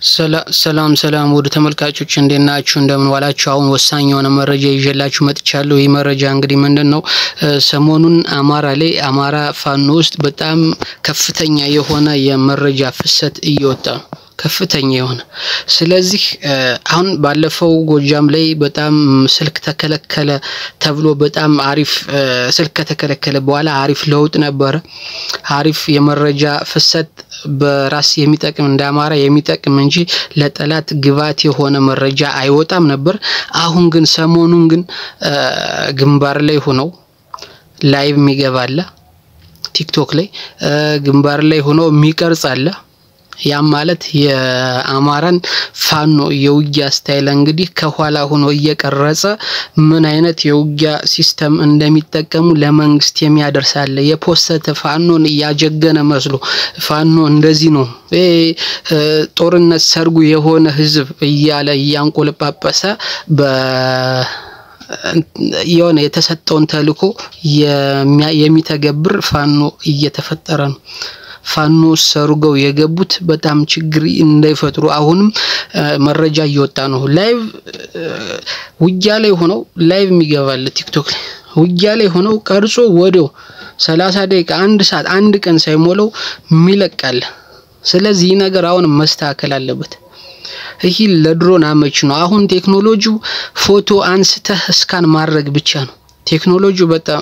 ሰላም ወደ ተመልካቾች እንደናችሁ እንደምን ዋላችሁ። አሁን ወሳኝ የሆነ መረጃ ይዤላችሁ መጥቻለሁ። ይህ መረጃ እንግዲህ ምንድነው ሰሞኑን አማራ ፋኖ ውስጥ በጣም ከፍተኛ የሆነ የመረጃ ፍሰት እየወጣ ነው። ከፍተኛ የሆነ ስለዚህ አሁን ባለፈው ጎጃም ላይ በጣም ስልክ ተከለከለ ተብሎ በጣም አሪፍ ስልክ ተከለከለ በኋላ አሪፍ ለውጥ ነበር። አሪፍ የመረጃ ፍሰት በራስ የሚጠቅም እንደ አማራ የሚጠቅም እንጂ ለጠላት ግባት የሆነ መረጃ አይወጣም ነበር። አሁን ግን ሰሞኑን ግን ግንባር ላይ ሆነው ላይቭ የሚገባለ ቲክቶክ ላይ ግንባር ላይ ሆነው የሚቀርጽ አለ። ያ ማለት የአማራን ፋኖ የውጊያ ስታይል እንግዲህ ከኋላ ሆኖ እየቀረጸ ምን አይነት የውጊያ ሲስተም እንደሚጠቀሙ ለመንግስት የሚያደርሳለ የፖስተ ፋኖን ያጀገነ መስሎ ፋኖ እንደዚህ ነው ጦርነት ሰርጉ የሆነ ህዝብ እያለ ያንቆለጳጳሰ የሆነ የተሰጠውን ተልኮ የሚተገብር ፋኖ እየተፈጠረ ነው። ፋኖ ሰርገው የገቡት በጣም ችግር እንዳይፈጥሩ አሁንም መረጃ እየወጣ ነው። ላይቭ ውጊያ ላይ ሆነው ላይቭ የሚገባል ቲክቶክ ላይ ውጊያ ላይ ሆነው ቀርጾ ወዲያው 30 ደቂቃ አንድ ሰዓት አንድ ቀን ሳይሞላው ሚለቃል። ስለዚህ ነገር አሁን መስተካከል አለበት። ይሄ ለድሮን አመች ነው። አሁን ቴክኖሎጂው ፎቶ አንስተህ ስካን ማድረግ ብቻ ነው። ቴክኖሎጂው በጣም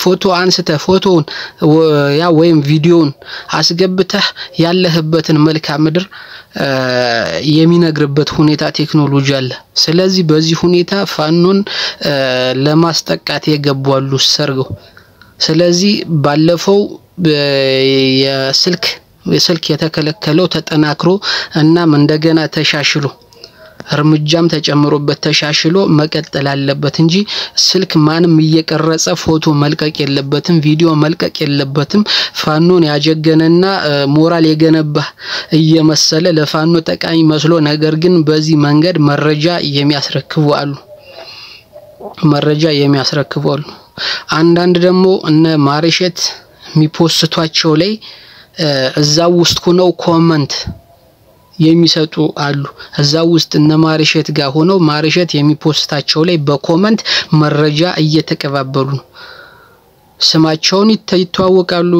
ፎቶ አንስተ ፎቶውን ያ ወይም ቪዲዮውን አስገብተህ ያለህበትን መልክዓ ምድር የሚነግርበት ሁኔታ ቴክኖሎጂ አለ። ስለዚህ በዚህ ሁኔታ ፋኖን ለማስጠቃት የገባሉ ሰርገው። ስለዚህ ባለፈው የስልክ የተከለከለው ተጠናክሮ እናም እንደገና ተሻሽሎ እርምጃም ተጨምሮበት ተሻሽሎ መቀጠል አለበት እንጂ ስልክ ማንም እየቀረጸ ፎቶ መልቀቅ የለበትም፣ ቪዲዮ መልቀቅ የለበትም። ፋኖን ያጀገነና ሞራል የገነባ እየመሰለ ለፋኖ ጠቃሚ መስሎ ነገር ግን በዚህ መንገድ መረጃ የሚያስረክቡ አሉ። አንዳንድ ደግሞ እነ ማርሸት የሚፖስቷቸው ላይ እዛው ውስጥ ሆነው ኮሜንት የሚሰጡ አሉ። እዛው ውስጥ እነ ማርሸት ጋር ሆነው ማርሸት የሚፖስታቸው ላይ በኮሜንት መረጃ እየተቀባበሉ ነው። ስማቸውን ይተዋወቃሉ።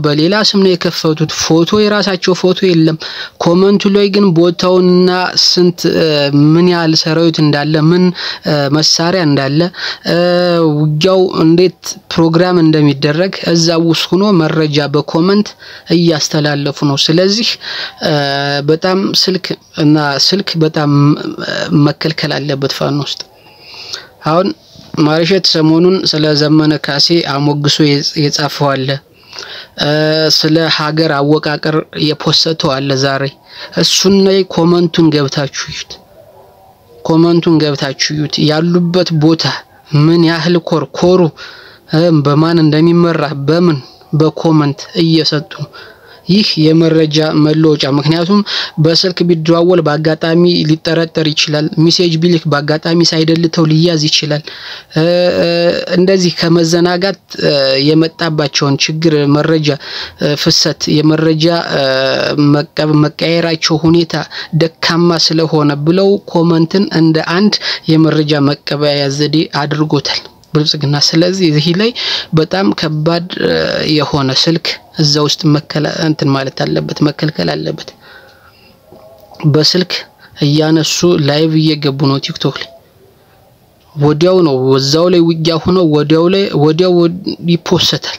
በሌላ ስም ነው የከፈቱት። ፎቶ የራሳቸው ፎቶ የለም። ኮሜንቱ ላይ ግን ቦታውና ስንት ምን ያህል ሰራዊት እንዳለ ምን መሳሪያ እንዳለ ውጊያው እንዴት ፕሮግራም እንደሚደረግ እዛው ውስጥ ሆኖ መረጃ በኮሜንት እያስተላለፉ ነው። ስለዚህ በጣም ስልክ በጣም መከልከል አለበት ፋኖ ውስጥ። አሁን ማርሸት ሰሞኑን ስለ ዘመነ ካሴ አሞግሶ የጻፈው አለ። ስለ ሀገር አወቃቀር የፖስተው አለ ዛሬ። እሱን ላይ ኮሜንቱን ገብታችሁ ይዩት። ያሉበት ቦታ ምን ያህል ኮሩ በማን እንደሚመራ በምን በኮሜንት እየሰጡ ይህ የመረጃ መለወጫ። ምክንያቱም በስልክ ቢደዋወል በአጋጣሚ ሊጠረጠር ይችላል። ሜሴጅ ቢልክ በአጋጣሚ ሳይደልተው ሊያዝ ይችላል። እንደዚህ ከመዘናጋት የመጣባቸውን ችግር መረጃ ፍሰት የመረጃ መቀየራቸው ሁኔታ ደካማ ስለሆነ ብለው ኮሜንትን እንደ አንድ የመረጃ መቀበያ ዘዴ አድርጎታል ብልጽግና። ስለዚህ እዚህ ላይ በጣም ከባድ የሆነ ስልክ እዛ ውስጥ መከልከል አለበት። በስልክ እያነሱ ላይቭ እየገቡ ነው ቲክቶክ ላይ። ወዲያው ነው ወዛው ላይ ውጊያ ሆኖ ወዲያው ይፖስታል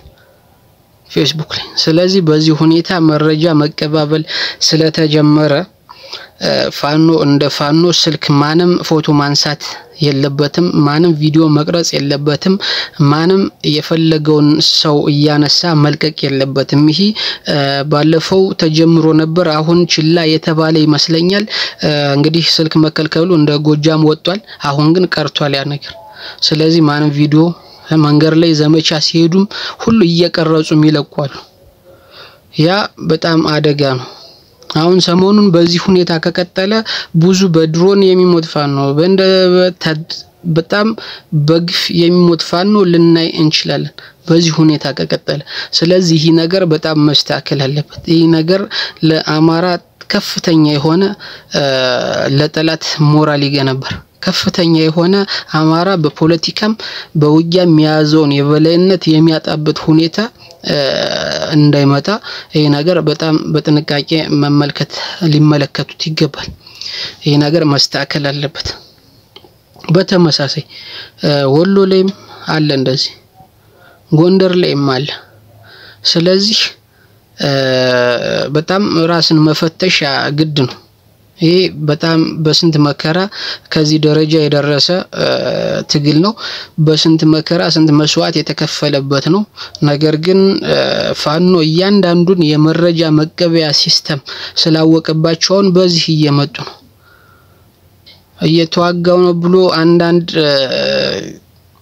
ፌስቡክ ላይ። ስለዚህ በዚህ ሁኔታ መረጃ መቀባበል ስለተጀመረ ፋኖ እንደ ፋኖ ስልክ ማንም ፎቶ ማንሳት የለበትም፣ ማንም ቪዲዮ መቅረጽ የለበትም፣ ማንም የፈለገውን ሰው እያነሳ መልቀቅ የለበትም። ይሄ ባለፈው ተጀምሮ ነበር፣ አሁን ችላ የተባለ ይመስለኛል። እንግዲህ ስልክ መከልከሉ እንደ ጎጃም ወጥቷል፣ አሁን ግን ቀርቷል ያ ነገር። ስለዚህ ማንም ቪዲዮ መንገር ላይ ዘመቻ ሲሄዱም ሁሉ እየቀረጹ ይለቋሉ። ያ በጣም አደጋ ነው። አሁን ሰሞኑን በዚህ ሁኔታ ከቀጠለ ብዙ በድሮን የሚሞት ፋኖ በጣም በግፍ የሚሞት ፋኖ ልናይ እንችላለን በዚህ ሁኔታ ከቀጠለ። ስለዚህ ይሄ ነገር በጣም መስተካከል አለበት። ይሄ ነገር ለአማራ ከፍተኛ የሆነ ለጠላት ሞራል ይገነባል። ከፍተኛ የሆነ አማራ በፖለቲካም በውጊያ የሚያዘውን የበላይነት የሚያጣበት ሁኔታ እንዳይመጣ ይሄ ነገር በጣም በጥንቃቄ ሊመለከቱት ይገባል። ይሄ ነገር መስተካከል አለበት። በተመሳሳይ ወሎ ላይም አለ እንደዚህ፣ ጎንደር ላይም አለ። ስለዚህ በጣም ራስን መፈተሽ ግድ ነው። ይሄ በጣም በስንት መከራ ከዚህ ደረጃ የደረሰ ትግል ነው። በስንት መከራ ስንት መስዋዕት የተከፈለበት ነው። ነገር ግን ፋኖ እያንዳንዱን የመረጃ መቀበያ ሲስተም ስላወቀባቸው በዚህ እየመጡ ነው። እየተዋጋው ነው ብሎ አንዳንድ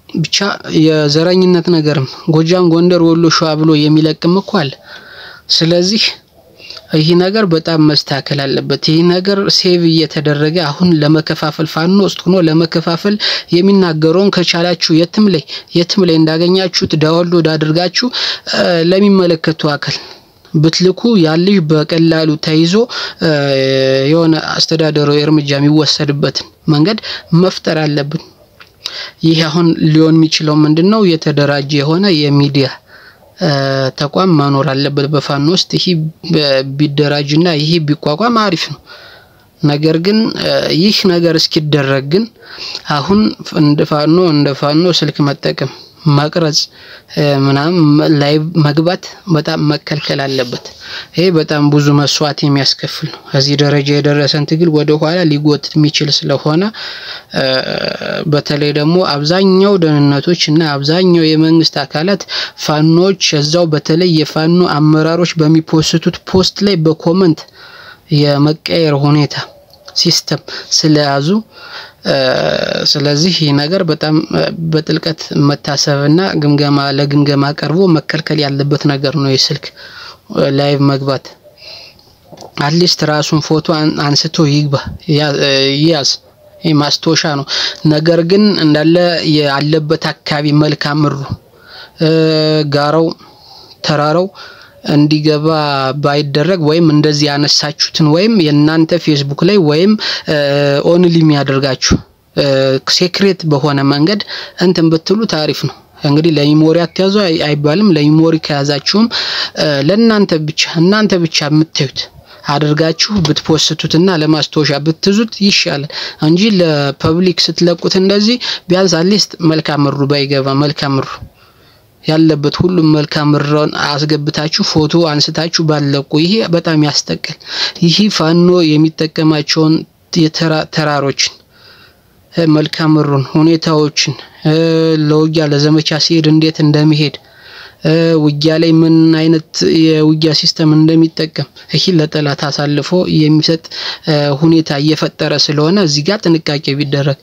ብቻ የዘረኝነት ነገርም ጎጃም፣ ጎንደር፣ ወሎ፣ ሸዋ ብሎ የሚለቅም እኮ አለ። ስለዚህ ይሄ ነገር በጣም መስተካከል አለበት። ይሄ ነገር ሴቭ እየተደረገ አሁን ለመከፋፈል ፋኖ ውስጥ ሆኖ ለመከፋፈል የሚናገረውን ከቻላችሁ የትም ላይ እንዳገኛችሁት ዳውንሎድ አድርጋችሁ ለሚመለከቱ አካል ብትልኩ ያልሽ በቀላሉ ተይዞ የሆነ አስተዳደራዊ እርምጃ የሚወሰድበት መንገድ መፍጠር አለብን። ይሄ አሁን ሊሆን የሚችለው ምንድነው? የተደራጀ የሆነ የሚዲያ ተቋም መኖር አለበት በፋኖ ውስጥ። ይሄ ቢደራጅና ይሄ ቢቋቋም አሪፍ ነው። ነገር ግን ይህ ነገር እስኪደረግ ግን አሁን እንደ ፋኖ ስልክ መጠቀም፣ መቅረጽ ምናምን ላይ መግባት በጣም መከልከል አለበት። ይሄ በጣም ብዙ መስዋዕት የሚያስከፍል ነው። እዚህ ደረጃ የደረሰን ትግል ወደ ኋላ ሊጎትት የሚችል ስለሆነ በተለይ ደግሞ አብዛኛው ደህንነቶች እና አብዛኛው የመንግስት አካላት ፋኖች እዛው በተለይ የፋኖ አመራሮች በሚፖስቱት ፖስት ላይ በኮሜንት የመቀየር ሁኔታ ሲስተም ስለያዙ ስለዚህ ይሄ ነገር በጣም በጥልቀት መታሰብና ለግምገማ ቀርቦ መከልከል ያለበት ነገር ነው። የስልክ ላይቭ መግባት አትሊስት ራሱን ፎቶ አንስቶ ይግባ ያዝ ማስታወሻ ነው። ነገር ግን እንዳለ ያለበት አካባቢ መልካም ምሩ ጋራው ተራራው እንዲገባ ባይደረግ ወይም እንደዚህ ያነሳችሁትን ወይም የናንተ ፌስቡክ ላይ ወይም ኦንሊ የሚያደርጋችሁ ሴክሬት በሆነ መንገድ እንትን ብትሉ ታሪፍ ነው። እንግዲህ ለሚሞሪ አትያዙ አይባልም። ለሚሞሪ ከያዛችሁም እናንተ ብቻ የምትዩት አድርጋችሁ ብትፖስቱትና ለማስታወሻ ብትዙት ይሻላል እንጂ ለፐብሊክ ስትለቁት እንደዚህ ቢያንስ አትሊስት መልካም ምሩ ባይገባ መልካም ምሩ ያለበት ሁሉም መልካም ምሩን አስገብታችሁ ፎቶ አንስታችሁ ባለቁ ይሄ በጣም ያስጠቃል። ይሄ ፋኖ የሚጠቀማቸውን ተራሮችን መልካም ምሩን ሁኔታዎችን ለውጊያ ለዘመቻ ሲሄድ እንዴት እንደሚሄድ ውጊያ ላይ ምን አይነት የውጊያ ሲስተም እንደሚጠቀም ይሄ ለጠላት አሳልፎ የሚሰጥ ሁኔታ እየፈጠረ ስለሆነ እዚህ ጋር ጥንቃቄ ቢደረግ